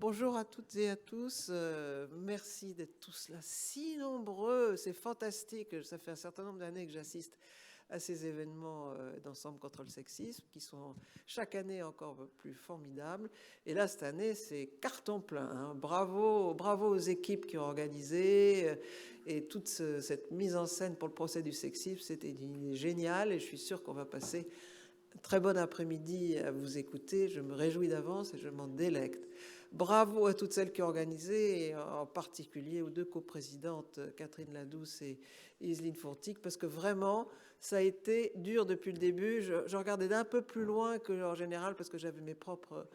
Bonjour à toutes et à tous. Merci d'être tous là, si nombreux. C'est fantastique. Ça fait un certain nombre d'années que j'assiste à ces événements d'Ensemble contre le sexisme qui sont chaque année encore plus formidables. Et là, cette année, c'est carton plein, hein. Bravo, bravo aux équipes qui ont organisé et toute cette mise en scène pour le procès du sexisme. C'était une idée géniale et je suis sûre qu'on va passer un très bon après-midi à vous écouter. Je me réjouis d'avance et je m'en délecte. Bravo à toutes celles qui ont organisé, et en particulier aux deux coprésidentes, Catherine Ladouce et Iseline Fourtic, parce que vraiment, ça a été dur depuis le début. Je regardais d'un peu plus loin qu'en général, parce que j'avais mes propres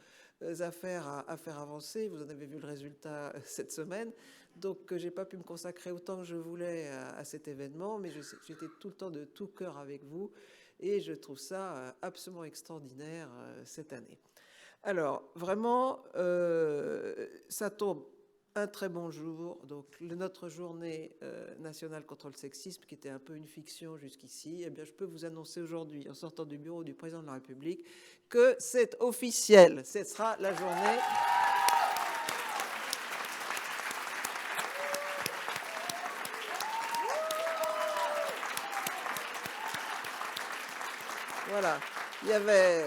affaires à faire avancer. Vous en avez vu le résultat cette semaine. Donc, j'ai pas pu me consacrer autant que je voulais à cet événement, mais j'étais tout le temps de tout cœur avec vous. Et je trouve ça absolument extraordinaire cette année. Alors, vraiment, ça tombe un très bon jour. Donc, notre journée nationale contre le sexisme, qui était un peu une fiction jusqu'ici, eh bien, je peux vous annoncer aujourd'hui, en sortant du bureau du président de la République, que c'est officiel. Ce sera la journée. Voilà. Il y avait.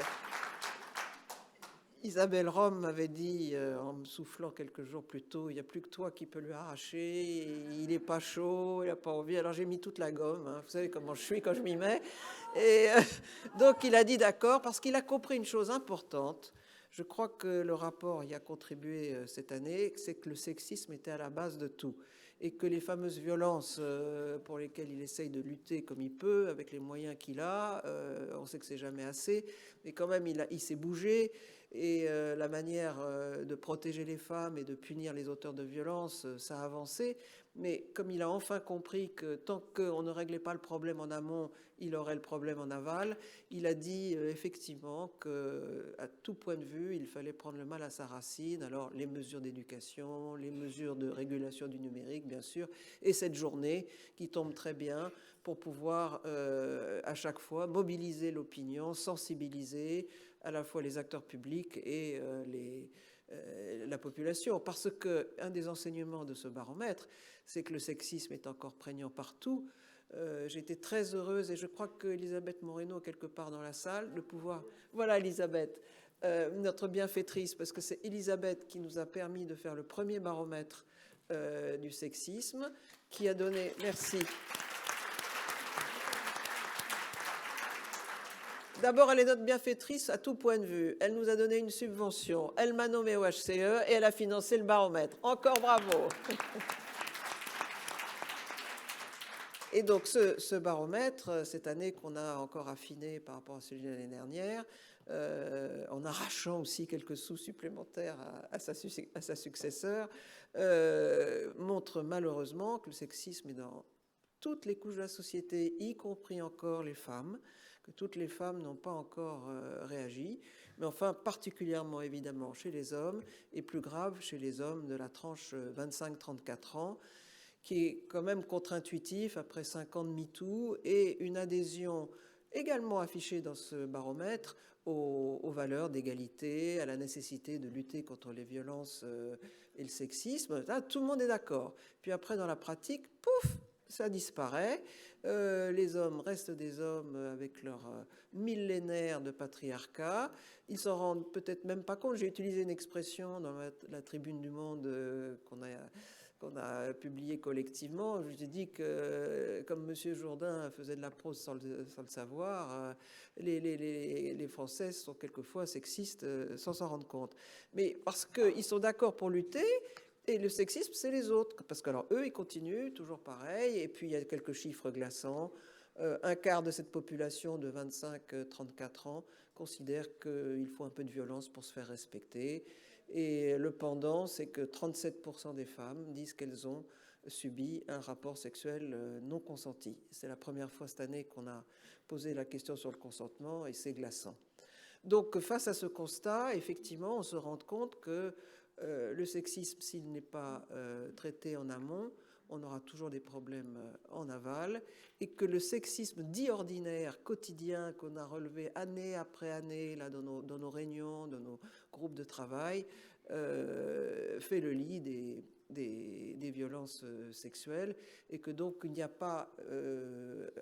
Isabelle Rome m'avait dit, en me soufflant quelques jours plus tôt, il n'y a plus que toi qui peux lui arracher, il n'est pas chaud, il n'a pas envie. Alors j'ai mis toute la gomme, hein. Vous savez comment je suis quand je m'y mets. Et donc il a dit d'accord, parce qu'il a compris une chose importante. Je crois que le rapport y a contribué cette année, c'est que le sexisme était à la base de tout. Et que les fameuses violences pour lesquelles il essaye de lutter comme il peut, avec les moyens qu'il a, on sait que c'est jamais assez, mais quand même il s'est bougé. Et la manière de protéger les femmes et de punir les auteurs de violences, ça a avancé. Mais comme il a enfin compris que tant qu'on ne réglait pas le problème en amont, il aurait le problème en aval, il a dit effectivement qu'à tout point de vue, il fallait prendre le mal à sa racine. Alors les mesures d'éducation, les mesures de régulation du numérique, bien sûr, et cette journée qui tombe très bien pour pouvoir à chaque fois mobiliser l'opinion, sensibiliser à la fois les acteurs publics et la population. Parce qu'un des enseignements de ce baromètre, c'est que le sexisme est encore prégnant partout. J'ai été très heureuse, et je crois qu'Elisabeth Moreno, quelque part dans la salle, de pouvoir... Voilà Elisabeth, notre bienfaitrice, parce que c'est Elisabeth qui nous a permis de faire le premier baromètre du sexisme, qui a donné... Merci. D'abord, elle est notre bienfaitrice à tout point de vue. Elle nous a donné une subvention, elle m'a nommé au HCE et elle a financé le baromètre. Encore bravo. Et donc ce baromètre, cette année qu'on a encore affiné par rapport à celui de l'année dernière, en arrachant aussi quelques sous supplémentaires à sa successeur, montre malheureusement que le sexisme est dans toutes les couches de la société, y compris encore les femmes, que toutes les femmes n'ont pas encore réagi, mais enfin particulièrement évidemment chez les hommes, et plus grave chez les hommes de la tranche 25-34 ans, qui est quand même contre-intuitif après 5 ans de MeToo et une adhésion également affichée dans ce baromètre aux valeurs d'égalité, à la nécessité de lutter contre les violences et le sexisme. Là, tout le monde est d'accord. Puis après, dans la pratique, pouf, ça disparaît. Les hommes restent des hommes avec leur millénaire de patriarcat. Ils s'en rendent peut-être même pas compte. J'ai utilisé une expression dans la Tribune du Monde qu'on a publié collectivement. Je ai dit que, comme M. Jourdain faisait de la prose sans le savoir, les Français sont quelquefois sexistes sans s'en rendre compte. Mais parce qu'ils sont d'accord pour lutter, et le sexisme, c'est les autres. Parce que alors, eux, ils continuent, toujours pareil. Et puis, il y a quelques chiffres glaçants. Un quart de cette population de 25-34 ans considère qu'il faut un peu de violence pour se faire respecter. Et le pendant, c'est que 37% des femmes disent qu'elles ont subi un rapport sexuel non consenti. C'est la première fois cette année qu'on a posé la question sur le consentement, et c'est glaçant. Donc, face à ce constat, effectivement, on se rend compte que le sexisme, s'il n'est pas traité en amont, on aura toujours des problèmes en aval, et que le sexisme dit ordinaire, quotidien, qu'on a relevé année après année là, dans nos réunions, dans nos groupe de travail fait le lit des violences sexuelles, et que donc il n'y a pas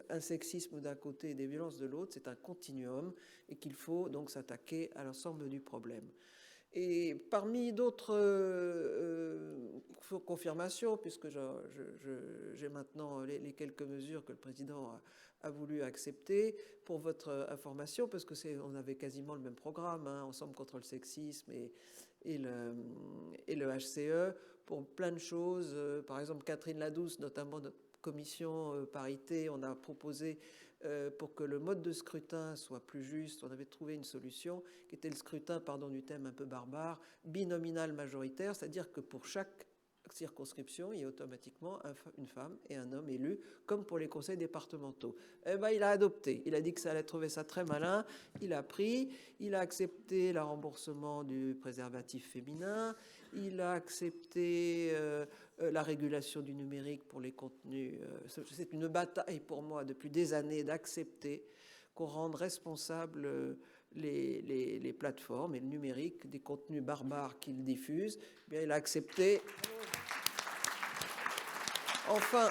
un sexisme d'un côté et des violences de l'autre, c'est un continuum, et qu'il faut donc s'attaquer à l'ensemble du problème. Et parmi d'autres confirmations, puisque j'ai maintenant les quelques mesures que le président a voulu accepter, pour votre information, parce que on avait quasiment le même programme, hein, Ensemble contre le sexisme et le HCE, pour plein de choses. Par exemple, Catherine Ladouce, notamment notre commission parité, on a proposé pour que le mode de scrutin soit plus juste, on avait trouvé une solution qui était le scrutin, pardon du thème un peu barbare, binominal majoritaire, c'est-à-dire que pour chaque circonscription, il y a automatiquement une femme et un homme élus, comme pour les conseils départementaux. Eh ben, il a adopté. Il a dit que ça allait trouver ça très malin. Il a accepté le remboursement du préservatif féminin. Il a accepté la régulation du numérique pour les contenus. C'est une bataille pour moi depuis des années d'accepter qu'on rende responsable les plateformes et le numérique des contenus barbares qu'ils diffusent. Eh bien, il a accepté. Enfin,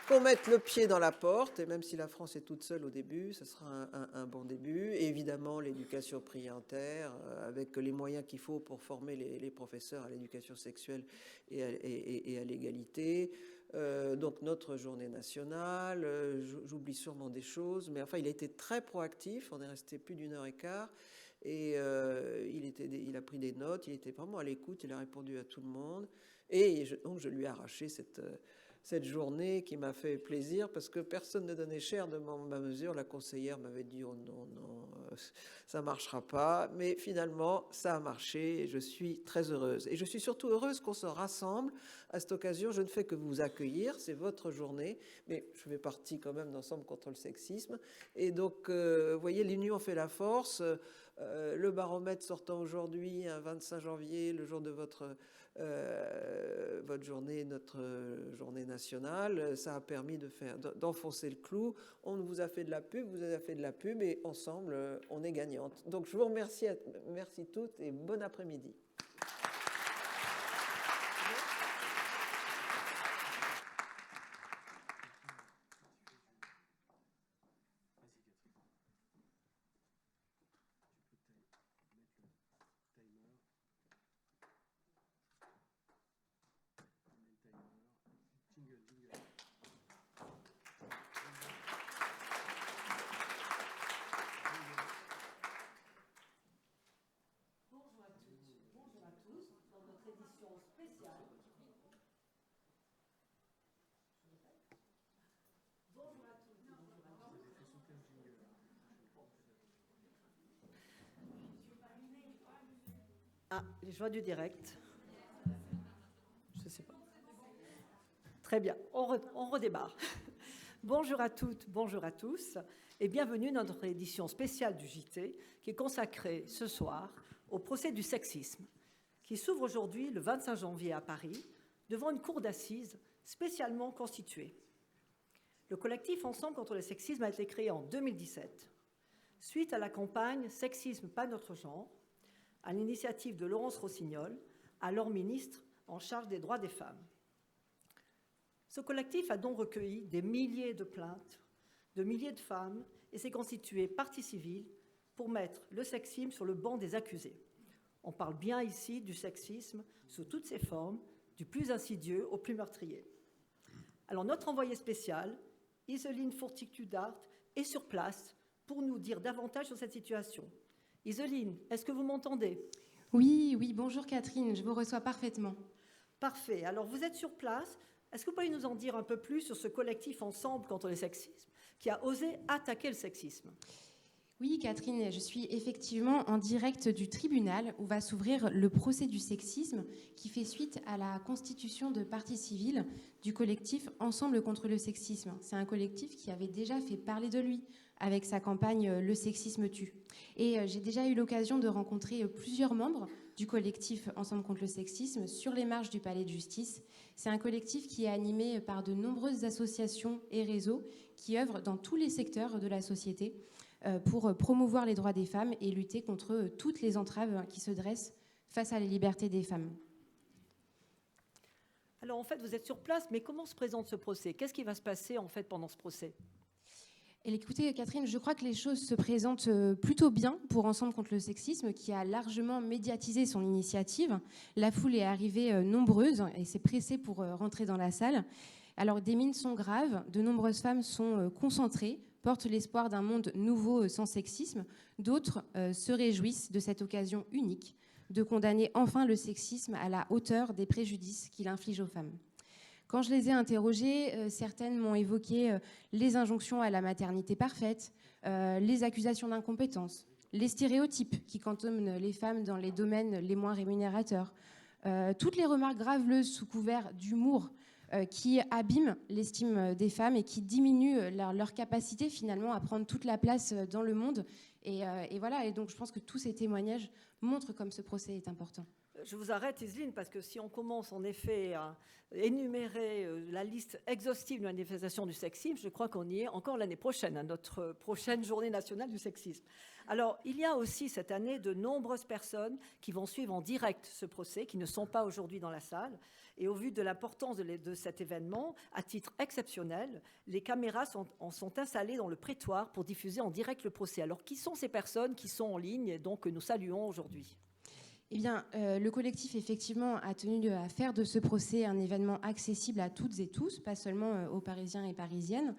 qu'on mette le pied dans la porte, et même si la France est toute seule au début, ce sera un bon début. Et évidemment, l'éducation prioritaire, avec les moyens qu'il faut pour former les professeurs à l'éducation sexuelle et à l'égalité. Donc notre journée nationale, j'oublie sûrement des choses, mais enfin il a été très proactif, on est resté plus d'1h15, et il a pris des notes, il était vraiment à l'écoute, il a répondu à tout le monde, et donc je lui ai arraché cette journée qui m'a fait plaisir, parce que personne ne donnait cher de ma mesure. La conseillère m'avait dit oh non, ça marchera pas, mais finalement ça a marché et je suis très heureuse. Et je suis surtout heureuse qu'on se rassemble à cette occasion. Je ne fais que vous accueillir, c'est votre journée, mais je fais partie quand même d'Ensemble contre le sexisme, et donc vous voyez, l'union fait la force. Le baromètre sortant aujourd'hui, 25 janvier, le jour de votre journée, notre journée nationale, ça a permis d'enfoncer le clou. On vous a fait de la pub, vous avez fait de la pub, et ensemble, on est gagnante. Donc je vous remercie, merci toutes, et bon après-midi. Ah, les joies du direct. Je ne sais pas. Très bien, on redémarre. Bonjour à toutes, bonjour à tous, et bienvenue dans notre édition spéciale du JT, qui est consacrée ce soir au procès du sexisme, qui s'ouvre aujourd'hui, le 25 janvier à Paris, devant une cour d'assises spécialement constituée. Le collectif Ensemble contre le sexisme a été créé en 2017, suite à la campagne « Sexisme, pas notre genre », à l'initiative de Laurence Rossignol, alors ministre en charge des droits des femmes. Ce collectif a donc recueilli des milliers de plaintes de milliers de femmes et s'est constitué partie civile pour mettre le sexisme sur le banc des accusés. On parle bien ici du sexisme sous toutes ses formes, du plus insidieux au plus meurtrier. Alors notre envoyée spéciale, Iseline Fourticudart, est sur place pour nous dire davantage sur cette situation. Iseline, est-ce que vous m'entendez ? Oui, bonjour Catherine, je vous reçois parfaitement. Parfait, alors vous êtes sur place. Est-ce que vous pouvez nous en dire un peu plus sur ce collectif Ensemble contre le sexisme qui a osé attaquer le sexisme ? Oui Catherine, je suis effectivement en direct du tribunal où va s'ouvrir le procès du sexisme qui fait suite à la constitution de partie civile du collectif Ensemble contre le sexisme. C'est un collectif qui avait déjà fait parler de lui avec sa campagne « Le sexisme tue ». Et j'ai déjà eu l'occasion de rencontrer plusieurs membres du collectif Ensemble contre le sexisme sur les marches du Palais de Justice. C'est un collectif qui est animé par de nombreuses associations et réseaux qui œuvrent dans tous les secteurs de la société, pour promouvoir les droits des femmes et lutter contre toutes les entraves qui se dressent face à la liberté des femmes. Alors en fait, vous êtes sur place, mais comment se présente ce procès? Qu'est-ce qui va se passer en fait pendant ce procès? Et écoutez, Catherine, je crois que les choses se présentent plutôt bien pour Ensemble contre le sexisme, qui a largement médiatisé son initiative. La foule est arrivée nombreuse et s'est pressée pour rentrer dans la salle. Alors, des mines sont graves, de nombreuses femmes sont concentrées, portent l'espoir d'un monde nouveau sans sexisme. D'autres se réjouissent de cette occasion unique de condamner enfin le sexisme à la hauteur des préjudices qu'il inflige aux femmes. Quand je les ai interrogées, certaines m'ont évoqué les injonctions à la maternité parfaite, les accusations d'incompétence, les stéréotypes qui cantonnent les femmes dans les domaines les moins rémunérateurs, toutes les remarques graveleuses sous couvert d'humour qui abîment l'estime des femmes et qui diminuent leur capacité finalement à prendre toute la place dans le monde. Et voilà, et donc je pense que tous ces témoignages montrent comme ce procès est important. Je vous arrête, Iseline, parce que si on commence en effet à énumérer la liste exhaustive de manifestations du sexisme, je crois qu'on y est encore l'année prochaine, à notre prochaine journée nationale du sexisme. Alors, il y a aussi cette année de nombreuses personnes qui vont suivre en direct ce procès, qui ne sont pas aujourd'hui dans la salle. Et au vu de l'importance de cet événement, à titre exceptionnel, les caméras sont installées dans le prétoire pour diffuser en direct le procès. Alors, qui sont ces personnes qui sont en ligne et donc que nous saluons aujourd'hui ? Eh bien, le collectif, effectivement, a tenu à faire de ce procès un événement accessible à toutes et tous, pas seulement aux Parisiens et Parisiennes.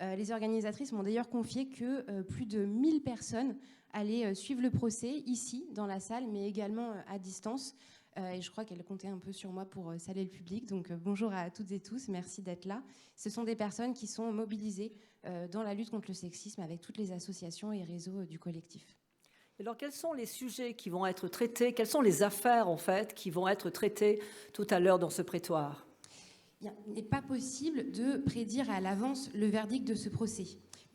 Les organisatrices m'ont d'ailleurs confié que plus de 1000 personnes allaient suivre le procès ici, dans la salle, mais également à distance. Et je crois qu'elles comptaient un peu sur moi pour saluer le public. Donc, bonjour à toutes et tous, merci d'être là. Ce sont des personnes qui sont mobilisées dans la lutte contre le sexisme avec toutes les associations et réseaux du collectif. Alors, quels sont les sujets qui vont être traités? Quelles sont les affaires, en fait, qui vont être traitées tout à l'heure dans ce prétoire? Il n'est pas possible de prédire à l'avance le verdict de ce procès.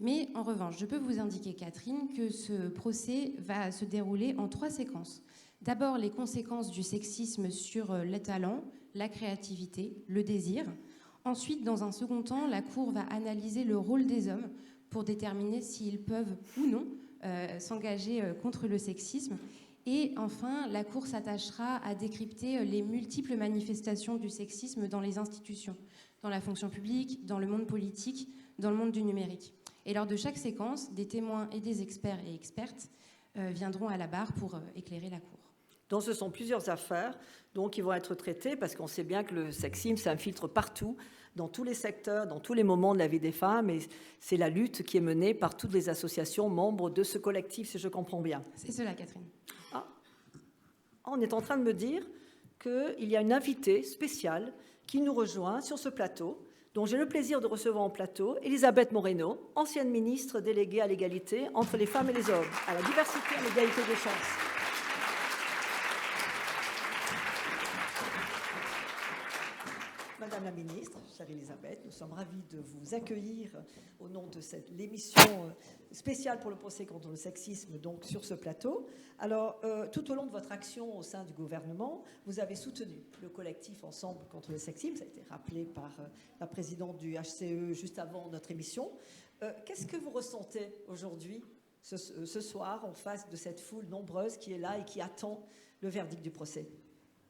Mais en revanche, je peux vous indiquer, Catherine, que ce procès va se dérouler en 3 séquences. D'abord, les conséquences du sexisme sur le talent, la créativité, le désir. Ensuite, dans un second temps, la Cour va analyser le rôle des hommes pour déterminer s'ils peuvent ou non s'engager contre le sexisme. Et enfin, la Cour s'attachera à décrypter les multiples manifestations du sexisme dans les institutions, dans la fonction publique, dans le monde politique, dans le monde du numérique. Et lors de chaque séquence, des témoins et des experts et expertes viendront à la barre pour éclairer la Cour. Donc ce sont plusieurs affaires qui vont être traitées, parce qu'on sait bien que le sexisme s'infiltre partout, dans tous les secteurs, dans tous les moments de la vie des femmes, et c'est la lutte qui est menée par toutes les associations membres de ce collectif, si je comprends bien. C'est cela, Catherine. On est en train de me dire qu'il y a une invitée spéciale qui nous rejoint sur ce plateau, dont j'ai le plaisir de recevoir en plateau Elisabeth Moreno, ancienne ministre déléguée à l'égalité entre les femmes et les hommes, à la diversité et à l'égalité des chances. Madame la ministre, chère Elisabeth, nous sommes ravis de vous accueillir au nom de l'émission spéciale pour le procès contre le sexisme, donc sur ce plateau. Alors, tout au long de votre action au sein du gouvernement, vous avez soutenu le collectif Ensemble contre le sexisme. Ça a été rappelé par la présidente du HCE juste avant notre émission. Qu'est-ce que vous ressentez aujourd'hui, ce soir, en face de cette foule nombreuse qui est là et qui attend le verdict du procès?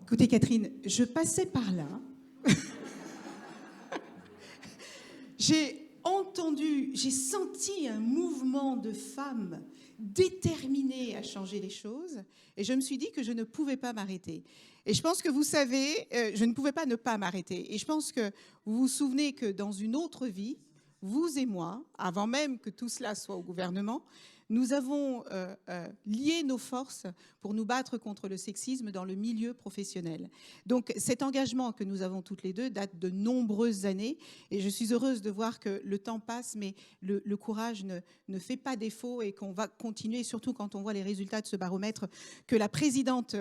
Écoutez, Catherine, je passais par là. J'ai senti un mouvement de femmes déterminées à changer les choses et je me suis dit que je ne pouvais pas m'arrêter. Et je pense que vous savez, je ne pouvais pas ne pas m'arrêter. Et je pense que vous vous souvenez que dans une autre vie, vous et moi, avant même que tout cela soit au gouvernement, nous avons lié nos forces pour nous battre contre le sexisme dans le milieu professionnel. Donc cet engagement que nous avons toutes les deux date de nombreuses années et je suis heureuse de voir que le temps passe, mais le courage ne fait pas défaut et qu'on va continuer, surtout quand on voit les résultats de ce baromètre que la présidente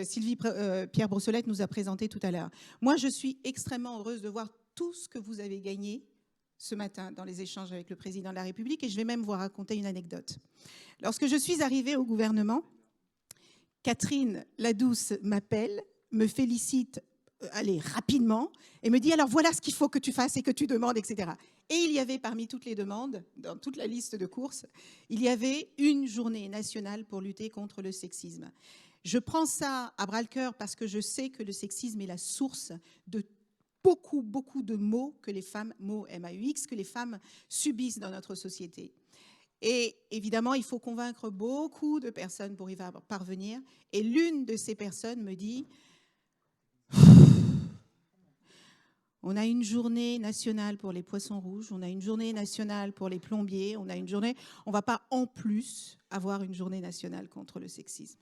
Sylvie Pierre Brossolette nous a présenté tout à l'heure. Moi, je suis extrêmement heureuse de voir tout ce que vous avez gagné ce matin dans les échanges avec le président de la République, et je vais même vous raconter une anecdote. Lorsque je suis arrivée au gouvernement, Catherine Ladouce m'appelle, me félicite allez, rapidement, et me dit, alors voilà ce qu'il faut que tu fasses et que tu demandes, etc. Et il y avait parmi toutes les demandes, dans toute la liste de courses, il y avait une journée nationale pour lutter contre le sexisme. Je prends ça à bras-le-cœur parce que je sais que le sexisme est la source de beaucoup, beaucoup de maux que les femmes, mots MAUX, que les femmes subissent dans notre société. Et évidemment, il faut convaincre beaucoup de personnes pour y parvenir. Et l'une de ces personnes me dit, on a une journée nationale pour les poissons rouges, on a une journée nationale pour les plombiers, on a une journée, on ne va pas en plus avoir une journée nationale contre le sexisme.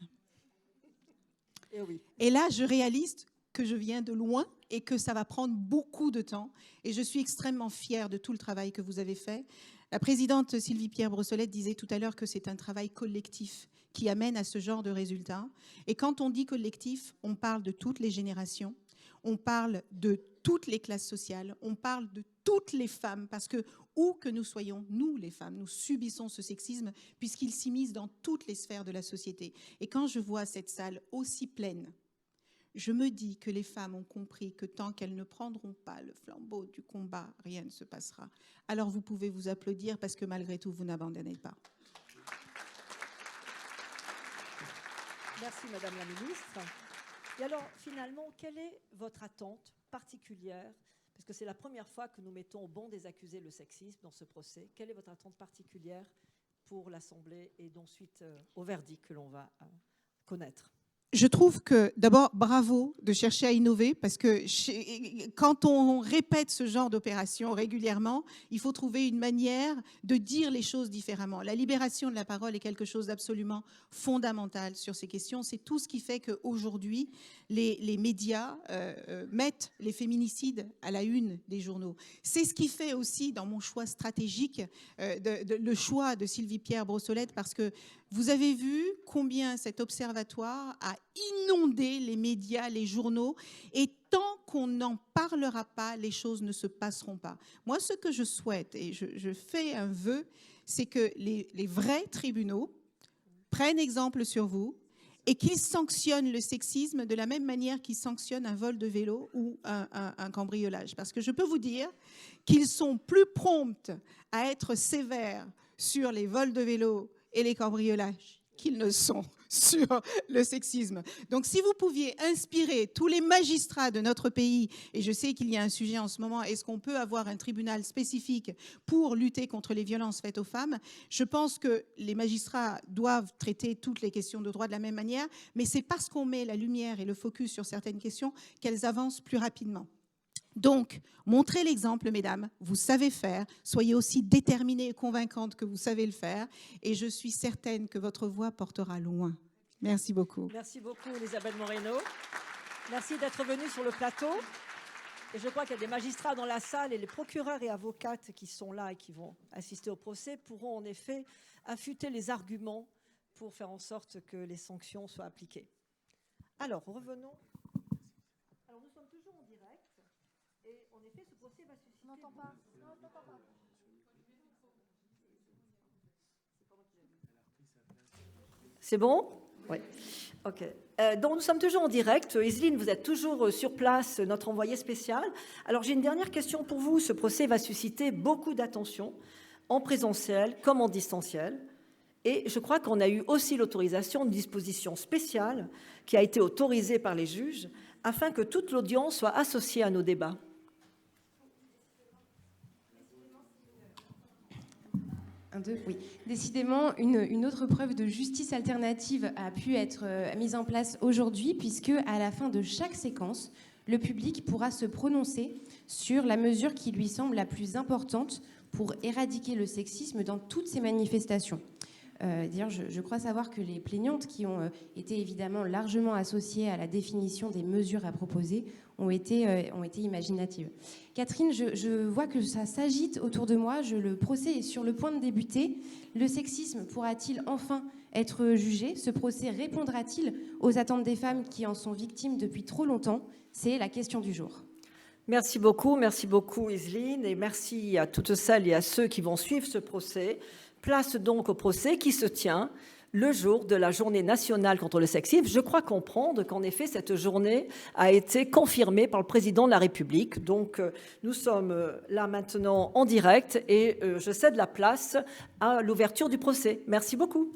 Et oui. Et là, je réalise que je viens de loin et que ça va prendre beaucoup de temps. Et je suis extrêmement fière de tout le travail que vous avez fait. La présidente Sylvie-Pierre Brossolette disait tout à l'heure que c'est un travail collectif qui amène à ce genre de résultats. Et quand on dit collectif, on parle de toutes les générations, on parle de toutes les classes sociales, on parle de toutes les femmes, parce que où que nous soyons, nous les femmes, nous subissons ce sexisme puisqu'il s'immisce dans toutes les sphères de la société. Et quand je vois cette salle aussi pleine, je me dis que les femmes ont compris que tant qu'elles ne prendront pas le flambeau du combat, rien ne se passera. Alors vous pouvez vous applaudir parce que malgré tout, vous n'abandonnez pas. Merci Madame la Ministre. Et alors finalement, quelle est votre attente particulière? Parce que c'est la première fois que nous mettons au banc des accusés le sexisme dans ce procès. Quelle est votre attente particulière pour l'Assemblée et ensuite au verdict que l'on va connaître? Je trouve que, d'abord, bravo de chercher à innover, parce que quand on répète ce genre d'opération régulièrement, il faut trouver une manière de dire les choses différemment. La libération de la parole est quelque chose d'absolument fondamental sur ces questions. C'est tout ce qui fait qu'aujourd'hui, les médias mettent les féminicides à la une des journaux. C'est ce qui fait aussi, dans mon choix stratégique, le choix de Sylvie-Pierre Brossolette, parce que vous avez vu combien cet observatoire a inondé les médias, les journaux, et tant qu'on n'en parlera pas, les choses ne se passeront pas. Moi, ce que je souhaite, et je fais un vœu, c'est que les vrais tribunaux prennent exemple sur vous et qu'ils sanctionnent le sexisme de la même manière qu'ils sanctionnent un vol de vélo ou un cambriolage. Parce que je peux vous dire qu'ils sont plus prompts à être sévères sur les vols de vélo et les cambriolages qu'ils ne sont sur le sexisme. Donc si vous pouviez inspirer tous les magistrats de notre pays, et je sais qu'il y a un sujet en ce moment, est-ce qu'on peut avoir un tribunal spécifique pour lutter contre les violences faites aux femmes? Je pense que les magistrats doivent traiter toutes les questions de droit de la même manière, mais c'est parce qu'on met la lumière et le focus sur certaines questions qu'elles avancent plus rapidement. Donc, montrez l'exemple, mesdames, vous savez faire, soyez aussi déterminées et convaincantes que vous savez le faire, et je suis certaine que votre voix portera loin. Merci beaucoup. Merci beaucoup, Elisabeth Moreno. Merci d'être venue sur le plateau. Et je crois qu'il y a des magistrats dans la salle et les procureurs et avocates qui sont là et qui vont assister au procès pourront en effet affûter les arguments pour faire en sorte que les sanctions soient appliquées. Alors, revenons. Alors, nous sommes toujours en direct. Et en effet, ce procès va susciter... On n'entend pas. Non, on n'entend pas. C'est bon? Oui. OK. Donc, nous sommes toujours en direct. Iseline, vous êtes toujours sur place, notre envoyée spéciale. Alors, j'ai une dernière question pour vous. Ce procès va susciter beaucoup d'attention, en présentiel comme en distanciel. Et je crois qu'on a eu aussi l'autorisation d'une disposition spéciale qui a été autorisée par les juges afin que toute l'audience soit associée à nos débats. Oui. Décidément, une autre preuve de justice alternative a pu être mise en place aujourd'hui, puisque à la fin de chaque séquence, le public pourra se prononcer sur la mesure qui lui semble la plus importante pour éradiquer le sexisme dans toutes ces manifestations. D'ailleurs, je crois savoir que les plaignantes, qui ont été évidemment largement associées à la définition des mesures à proposer, ont été imaginatives. Catherine, je vois que ça s'agite autour de moi. Le procès est sur le point de débuter. Le sexisme pourra-t-il enfin être jugé? Ce procès répondra-t-il aux attentes des femmes qui en sont victimes depuis trop longtemps? C'est la question du jour. Merci beaucoup Iseline, et merci à toutes celles et à ceux qui vont suivre ce procès. Place donc au procès qui se tient le jour de la journée nationale contre le sexisme. Je crois comprendre qu'en effet, cette journée a été confirmée par le président de la République. Donc, nous sommes là maintenant en direct et je cède la place à l'ouverture du procès. Merci beaucoup.